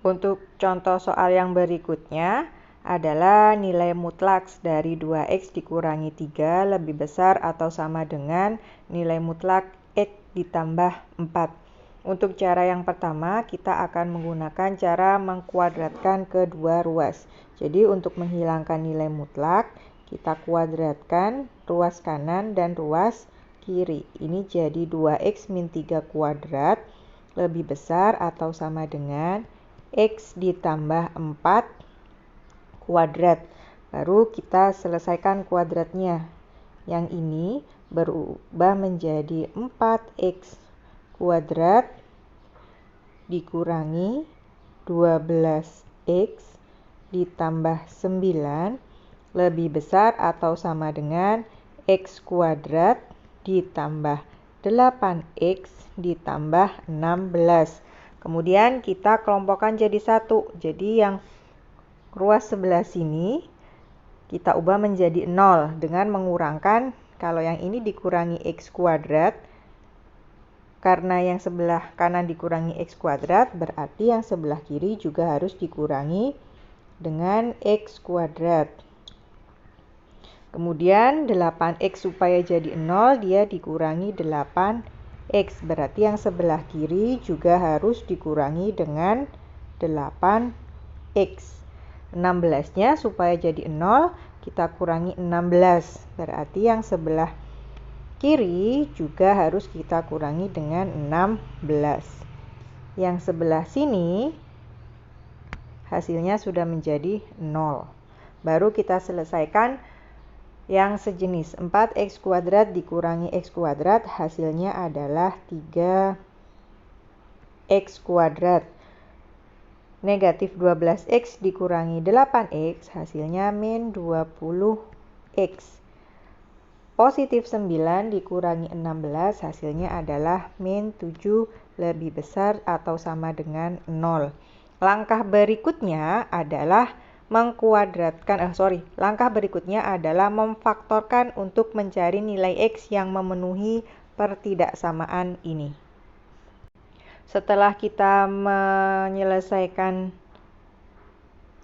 Untuk contoh soal yang berikutnya adalah nilai mutlak dari 2x dikurangi 3 lebih besar atau sama dengan nilai mutlak x ditambah 4. Untuk cara yang pertama, kita akan menggunakan cara mengkuadratkan kedua ruas. Jadi untuk menghilangkan nilai mutlak, kita kuadratkan ruas kanan dan ruas kiri. Ini jadi 2x min 3 kuadrat lebih besar atau sama dengan x ditambah 4 kuadrat. Baru kita selesaikan kuadratnya. Yang ini berubah menjadi 4x kuadrat dikurangi 12x ditambah 9 lebih besar atau sama dengan x kuadrat ditambah 8x ditambah 16. Kemudian kita kelompokkan jadi satu. Jadi yang ruas sebelah sini kita ubah menjadi 0 dengan mengurangkan, kalau yang ini dikurangi x kuadrat, karena yang sebelah kanan dikurangi x kuadrat, berarti yang sebelah kiri juga harus dikurangi dengan x kuadrat. Kemudian 8x supaya jadi 0, dia dikurangi 8x. Berarti yang sebelah kiri juga harus dikurangi dengan 8x. 16-nya supaya jadi 0, kita kurangi 16. Berarti yang sebelah kiri juga harus kita kurangi dengan 16. Yang sebelah sini hasilnya sudah menjadi 0. Baru kita selesaikan yang sejenis. 4x kuadrat dikurangi x kuadrat hasilnya adalah 3x kuadrat. Negatif 12x dikurangi 8x hasilnya min 20x. Positif 9 dikurangi 16 hasilnya adalah min 7 lebih besar atau sama dengan 0. Langkah berikutnya adalah memfaktorkan untuk mencari nilai x yang memenuhi pertidaksamaan ini. Setelah kita menyelesaikan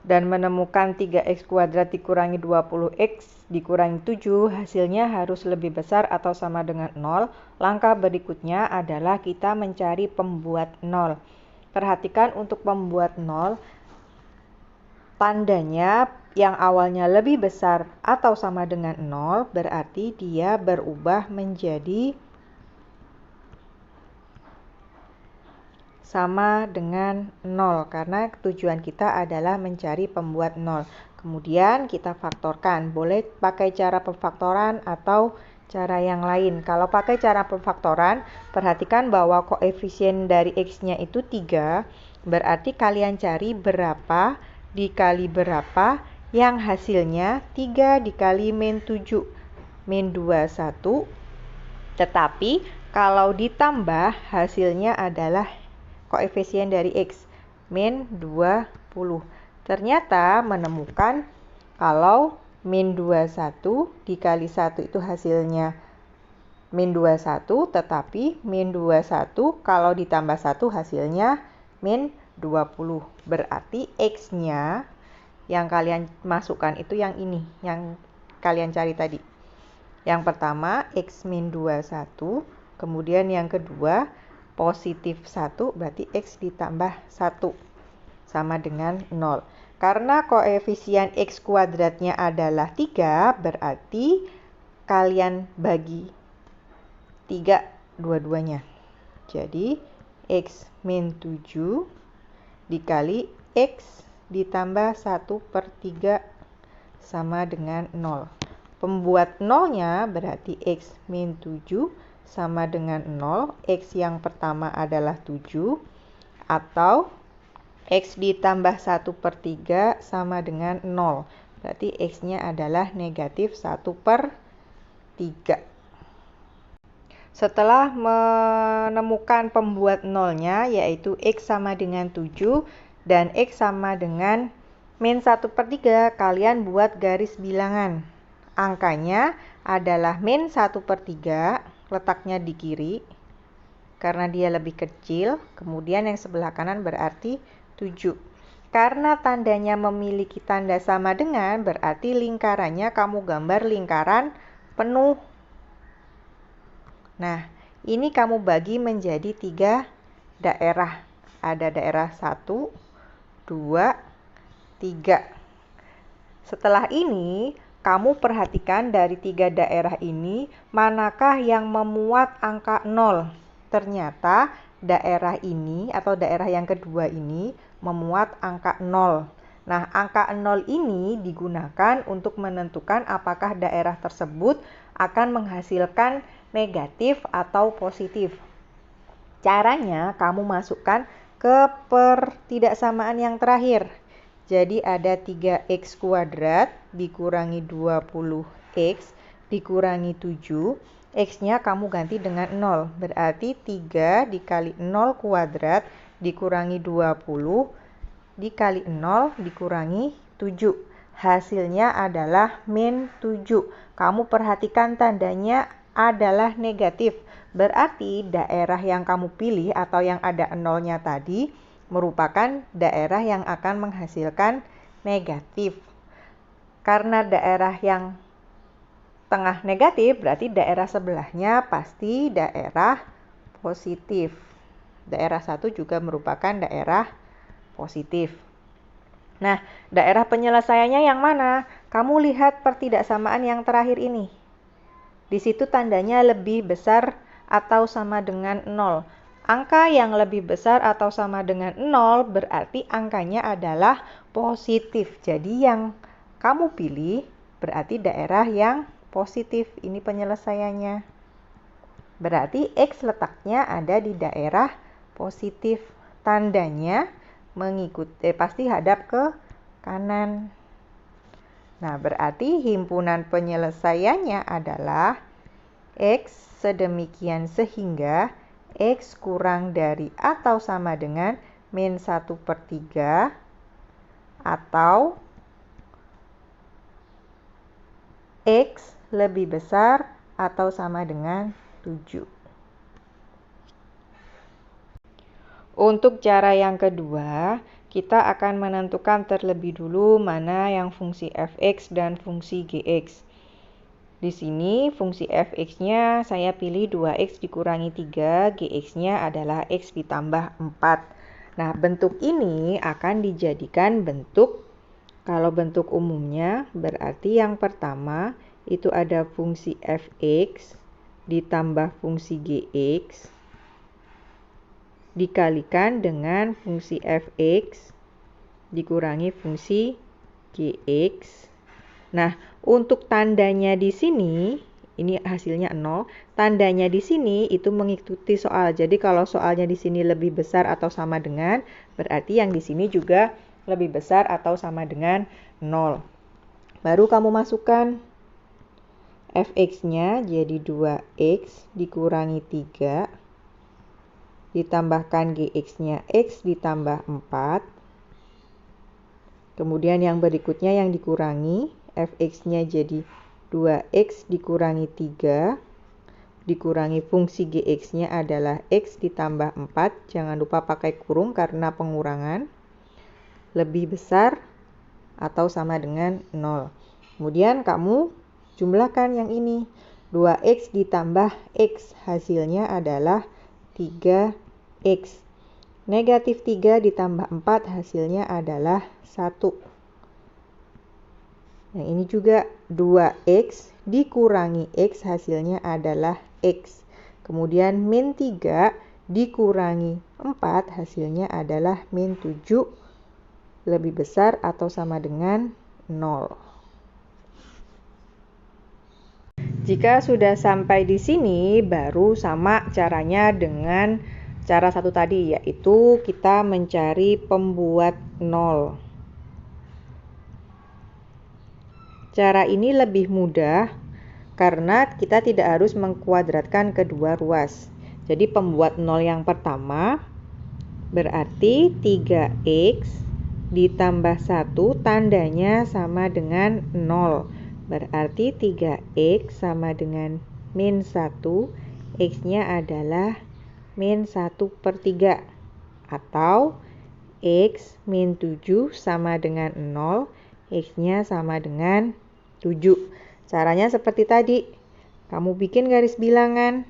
dan menemukan 3x kuadrat dikurangi 20x dikurangi 7, hasilnya harus lebih besar atau sama dengan 0. Langkah berikutnya adalah kita mencari pembuat 0. Perhatikan untuk pembuat 0, tandanya yang awalnya lebih besar atau sama dengan 0, berarti dia berubah menjadi sama dengan 0, karena tujuan kita adalah mencari pembuat 0. Kemudian kita faktorkan. Boleh pakai cara pemfaktoran atau cara yang lain. Kalau pakai cara pemfaktoran, perhatikan bahwa koefisien dari x-nya itu 3. Berarti kalian cari berapa dikali berapa yang hasilnya 3 dikali min 7. Min 21. Tetapi kalau ditambah hasilnya adalah koefisien dari x, min 20. Ternyata menemukan kalau min 21 dikali 1 itu hasilnya min 21, tetapi min 21 kalau ditambah 1 hasilnya min 20. Berarti x-nya yang kalian masukkan itu yang ini, yang kalian cari tadi. Yang pertama x min 21, kemudian yang kedua positif 1, berarti x ditambah 1 sama dengan 0. Karena koefisien x kuadratnya adalah 3, berarti kalian bagi 3 dua-duanya. Jadi x min 7 dikali x ditambah 1/3 sama dengan 0. Pembuat 0-nya berarti x min 7 sama dengan 0, x yang pertama adalah 7, atau x ditambah 1/3 sama dengan 0. Berarti x-nya adalah negatif 1/3. Setelah menemukan pembuat 0-nya, yaitu x sama dengan 7 dan x sama dengan min 1/3, kalian buat garis bilangan. Angkanya adalah min 1/3, letaknya di kiri karena dia lebih kecil. Kemudian yang sebelah kanan berarti 7. Karena tandanya memiliki tanda sama dengan, berarti lingkarannya kamu gambar lingkaran penuh. Nah, ini kamu bagi menjadi 3 daerah. Ada daerah 1, 2, 3. Setelah ini, kamu perhatikan dari 3 daerah ini, manakah yang memuat angka 0. Ternyata daerah ini atau daerah yang kedua ini memuat angka 0. Nah, angka 0 ini digunakan untuk menentukan apakah daerah tersebut akan menghasilkan negatif atau positif. Caranya, kamu masukkan ke pertidaksamaan yang terakhir. Jadi ada 3x kuadrat dikurangi 20x dikurangi 7. X-nya kamu ganti dengan 0. Berarti 3 dikali 0 kuadrat dikurangi 20 dikali 0 dikurangi 7. Hasilnya adalah min 7. Kamu perhatikan tandanya adalah negatif. Berarti daerah yang kamu pilih atau yang ada 0-nya tadi merupakan daerah yang akan menghasilkan negatif. Karena daerah yang tengah negatif, berarti daerah sebelahnya pasti daerah positif. Daerah 1 juga merupakan daerah positif. Nah, daerah penyelesaiannya yang mana? Kamu lihat pertidaksamaan yang terakhir ini. Di situ tandanya lebih besar atau sama dengan 0. Angka yang lebih besar atau sama dengan 0 berarti angkanya adalah positif. Jadi yang kamu pilih berarti daerah yang positif. Ini penyelesaiannya. Berarti X letaknya ada di daerah positif. Tandanya pasti hadap ke kanan. Nah, berarti himpunan penyelesaiannya adalah X sedemikian sehingga X kurang dari atau sama dengan min 1/3 atau X lebih besar atau sama dengan 7. Untuk cara yang kedua, kita akan menentukan terlebih dulu mana yang fungsi f(x) dan fungsi gx. Di sini fungsi f(x)-nya saya pilih 2x dikurangi 3, gx-nya adalah x ditambah 4. Nah, bentuk ini akan dijadikan bentuk, kalau bentuk umumnya berarti yang pertama itu ada fungsi f(x) ditambah fungsi gx dikalikan dengan fungsi f(x) dikurangi fungsi gx. Nah, untuk tandanya di sini, ini hasilnya 0. Tandanya di sini itu mengikuti soal. Jadi kalau soalnya di sini lebih besar atau sama dengan, berarti yang di sini juga lebih besar atau sama dengan 0. Baru kamu masukkan f(x)-nya jadi 2x dikurangi 3 ditambahkan gx-nya x ditambah 4. Kemudian yang berikutnya yang dikurangi, f(x)-nya jadi 2x dikurangi 3 dikurangi fungsi gx-nya adalah x ditambah 4. Jangan lupa pakai kurung karena pengurangan. Lebih besar atau sama dengan 0. Kemudian kamu jumlahkan yang ini. 2x ditambah x hasilnya adalah 3x. Negatif 3 ditambah 4 hasilnya adalah 1. Yang ini juga 2x dikurangi x hasilnya adalah x. Kemudian min 3 dikurangi 4 hasilnya adalah min 7 lebih besar atau sama dengan 0. Jika sudah sampai di sini, baru sama caranya dengan cara satu tadi, yaitu kita mencari pembuat 0. Cara ini lebih mudah karena kita tidak harus mengkuadratkan kedua ruas. Jadi pembuat 0 yang pertama berarti 3x ditambah 1 tandanya sama dengan 0. Berarti 3x sama dengan min 1, x-nya adalah min 1/3. Atau X min 7 sama dengan 0, X-nya sama dengan 7. Caranya seperti tadi. Kamu bikin garis bilangan.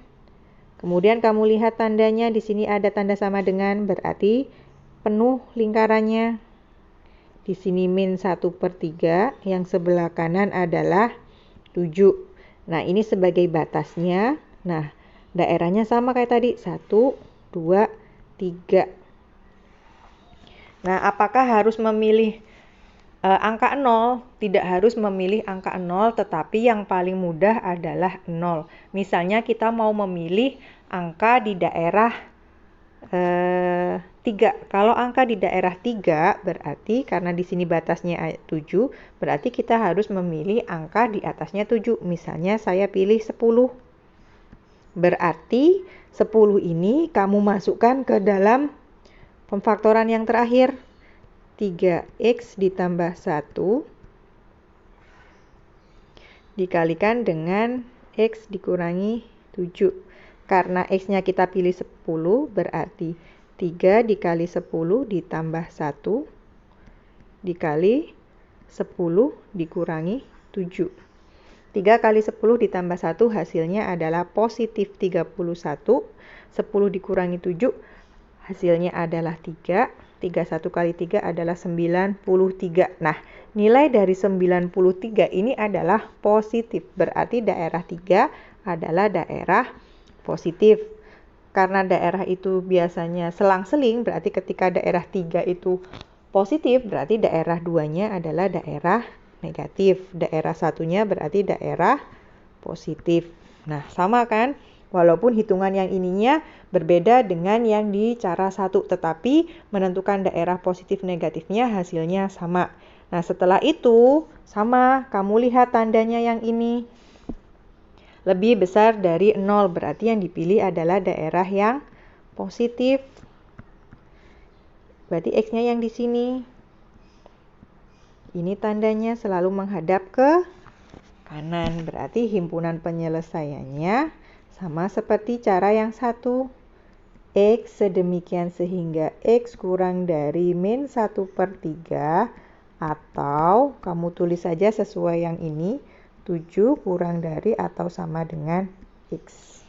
Kemudian kamu lihat tandanya, di sini ada tanda sama dengan, berarti penuh lingkarannya. Di sini min 1/3, yang sebelah kanan adalah 7. Nah, ini sebagai batasnya. Nah, daerahnya sama kayak tadi, 1, 2, 3. Nah, apakah harus memilih angka 0? Tidak harus memilih angka 0, tetapi yang paling mudah adalah 0. Misalnya kita mau memilih angka di daerah 3. Kalau angka di daerah 3 berarti karena di sini batasnya 7, berarti kita harus memilih angka di atasnya 7. Misalnya saya pilih 10. Berarti 10 ini kamu masukkan ke dalam pemfaktoran yang terakhir. 3x ditambah 1 dikalikan dengan x dikurangi 7. Karena x-nya kita pilih 10, berarti 3 dikali 10 ditambah 1 dikali 10 dikurangi 7. 3 kali 10 ditambah 1 hasilnya adalah positif 31. 10 dikurangi 7 hasilnya adalah 3. 31 kali 3 adalah 93. Nah, nilai dari 93 ini adalah positif. Berarti daerah 3 adalah daerah positif. Karena daerah itu biasanya selang-seling, berarti ketika daerah 3 itu positif, berarti daerah 2-nya adalah daerah negatif. Daerah 1-nya berarti daerah positif. Nah, sama kan? Walaupun hitungan yang ininya berbeda dengan yang di cara 1, tetapi menentukan daerah positif negatifnya hasilnya sama. Nah, setelah itu sama, kamu lihat tandanya yang ini. Lebih besar dari 0, berarti yang dipilih adalah daerah yang positif. Berarti X-nya yang di sini. Ini tandanya selalu menghadap ke kanan, berarti himpunan penyelesaiannya sama seperti cara yang 1. X sedemikian sehingga X kurang dari min 1/3, atau kamu tulis saja sesuai yang ini, 7 kurang dari atau sama dengan X.